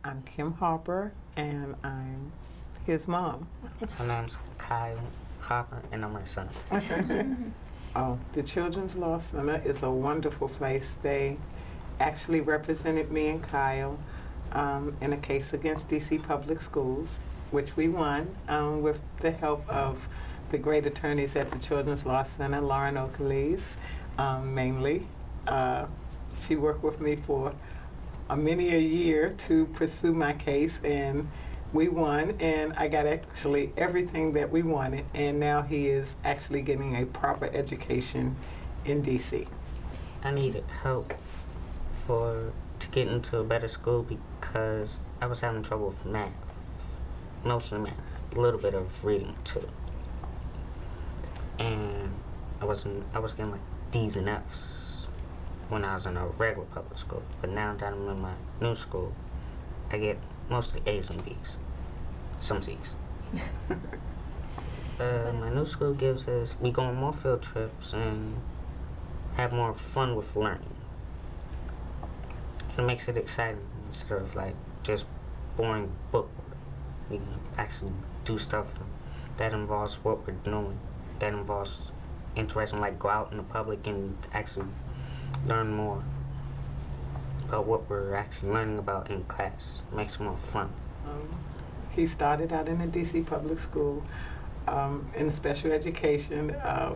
I'm Kim Harper, and I'm his mom. My name's Kyle Harper, and I'm her son. Oh, the Children's Law Center is a wonderful place. They actually represented me and Kyle in a case against DC Public Schools, which we won with the help of the great attorneys at the Children's Law Center, Lauren Oakley's mainly. She worked with me for many a year to pursue my case, and we won, and I got actually everything that we wanted, and now he is actually getting a proper education in DC. I needed help to get into a better school because I was having trouble with math, mostly math, a little bit of reading too, and I was getting like D's and F's when I was in a regular public school, but now that I'm in my new school, I get mostly A's and B's, some C's. My new school we go on more field trips and have more fun with learning. It makes it exciting instead of like just boring book work. We can actually do stuff that involves what we're doing, that involves interesting, like go out in the public and actually learn more about what we're actually learning about in class. It makes it more fun. He started out in a DC public school in special education,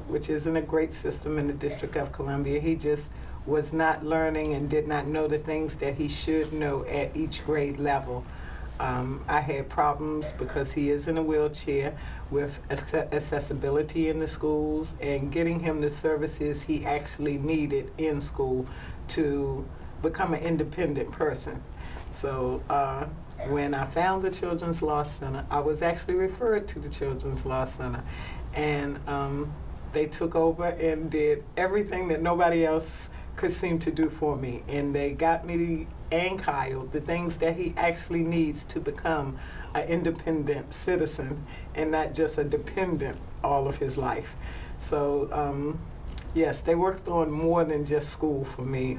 which isn't a great system in the District of Columbia. He just was not learning and did not know the things that he should know at each grade level. I had problems because he is in a wheelchair with accessibility in the schools and getting him the services he actually needed in school to become an independent person. So when I found the Children's Law Center, I was actually referred to the Children's Law Center, and they took over and did everything that nobody else could seem to do for me, and they got me and Kyle the things that he actually needs to become an independent citizen and not just a dependent all of his life. So yes, they worked on more than just school for me.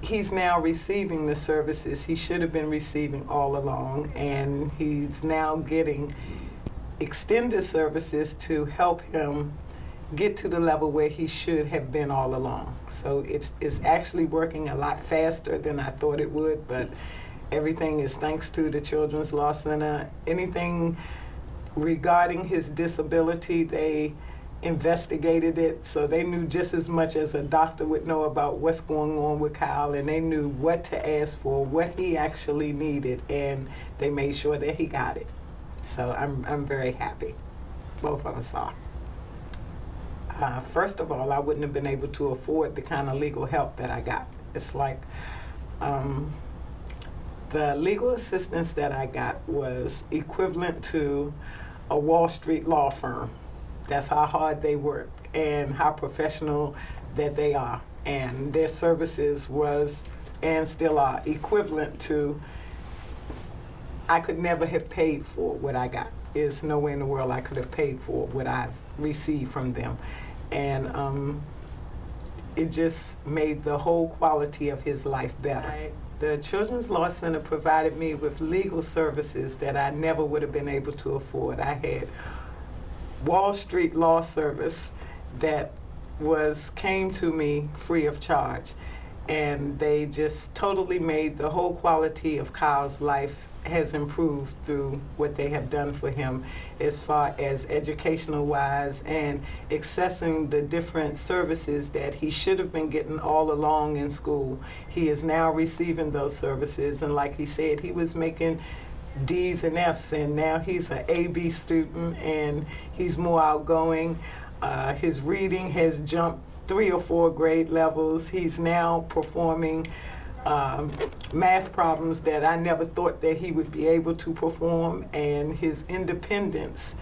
He's now receiving the services he should have been receiving all along, and he's now getting extended services to help him get to the level where he should have been all along. So it's actually working a lot faster than I thought it would, but everything is thanks to the Children's Law Center. Anything regarding his disability, they investigated it, so they knew just as much as a doctor would know about what's going on with Kyle, and they knew what to ask for, what he actually needed, and they made sure that he got it. So I'm very happy. Both of us are. First of all, I wouldn't have been able to afford the kind of legal help that I got. It's like the legal assistance that I got was equivalent to a Wall Street law firm. That's how hard they work and how professional that they are. And their services was, and still are, equivalent to, I could never have paid for what I got. There's no way in the world I could have paid for what I've received from them. And it just made the whole quality of his life better. The Children's Law Center provided me with legal services that I never would have been able to afford. I had Wall Street law service that came to me free of charge, and they just totally made the whole quality of Kyle's life has improved through what they have done for him as far as educational wise and accessing the different services that he should have been getting all along in school. He is now receiving those services, and like he said, he was making D's and F's, and now he's an AB student and he's more outgoing. His reading has jumped 3 or 4 grade levels. He's now performing math problems that I never thought that he would be able to perform, and his independence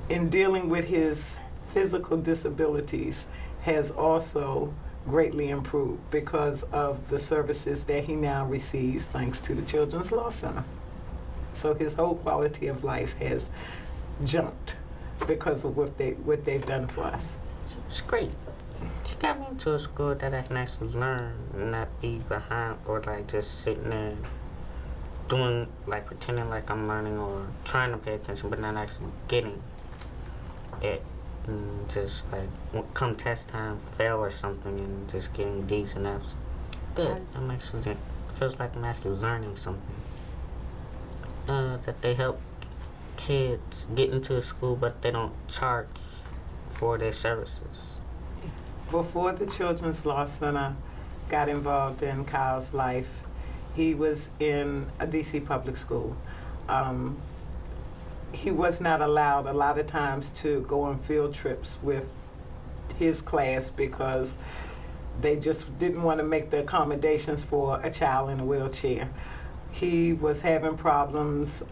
in dealing with his physical disabilities has also greatly improved because of the services that he now receives thanks to the Children's Law Center. So his whole quality of life has jumped because of what they've done for us. It's great. He got me into a school that I can actually learn and not be behind or like just sitting there doing like pretending like I'm learning or trying to pay attention but not actually getting it. And just like come test time, fail or something and just getting D's and F's. Good. I'm actually feels like I'm actually learning something. That they help kids get into a school but they don't charge for their services. Before the Children's Law Center got involved in Kyle's life, he was in a DC public school. He was not allowed a lot of times to go on field trips with his class because they just didn't want to make the accommodations for a child in a wheelchair. He was having problems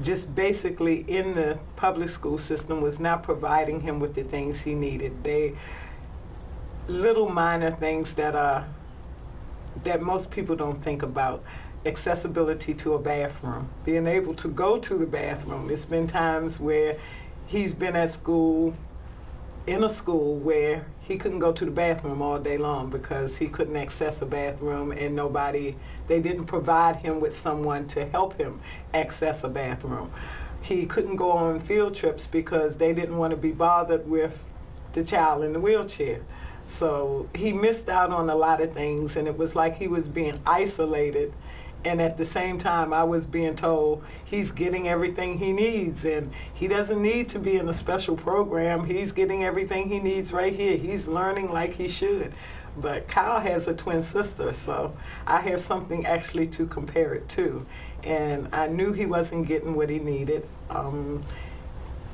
just basically in the public school system was not providing him with the things he needed. They little minor things that most people don't think about. Accessibility to a bathroom, being able to go to the bathroom. It's been times where he's been at school, in a school where he couldn't go to the bathroom all day long because he couldn't access a bathroom and they didn't provide him with someone to help him access a bathroom. He couldn't go on field trips because they didn't want to be bothered with the child in the wheelchair. So he missed out on a lot of things, and it was like he was being isolated. And at the same time, I was being told he's getting everything he needs, and he doesn't need to be in a special program. He's getting everything he needs right here. He's learning like he should. But Kyle has a twin sister, so I have something actually to compare it to. And I knew he wasn't getting what he needed.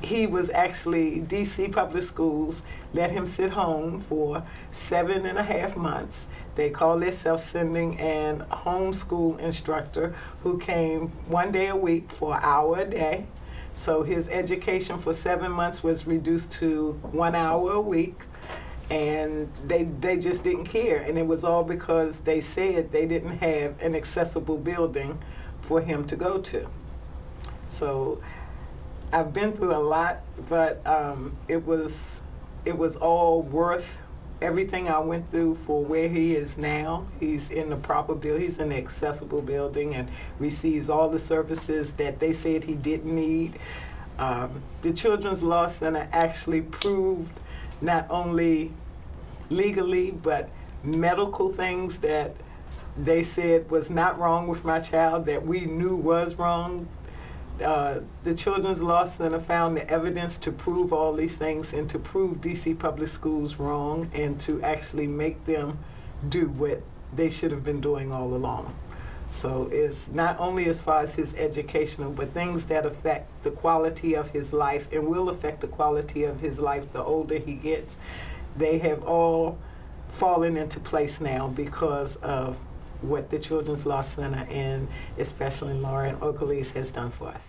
He was actually, DC Public Schools let him sit home for 7.5 months. They call themselves sending an homeschool instructor who came 1 day a week for an hour a day. So his education for 7 months was reduced to 1 hour a week. And they just didn't care. And it was all because they said they didn't have an accessible building for him to go to. So I've been through a lot, but it was all worth everything I went through for where he is now. He's in the proper building, he's in the accessible building and receives all the services that they said he didn't need. The Children's Law Center actually proved not only legally, but medical things that they said was not wrong with my child that we knew was wrong. The Children's Law Center found the evidence to prove all these things and to prove DC Public Schools wrong and to actually make them do what they should have been doing all along. So it's not only as far as his educational, but things that affect the quality of his life and will affect the quality of his life the older he gets. They have all fallen into place now because of what the Children's Law Center and especially Lauren Oakley's has done for us.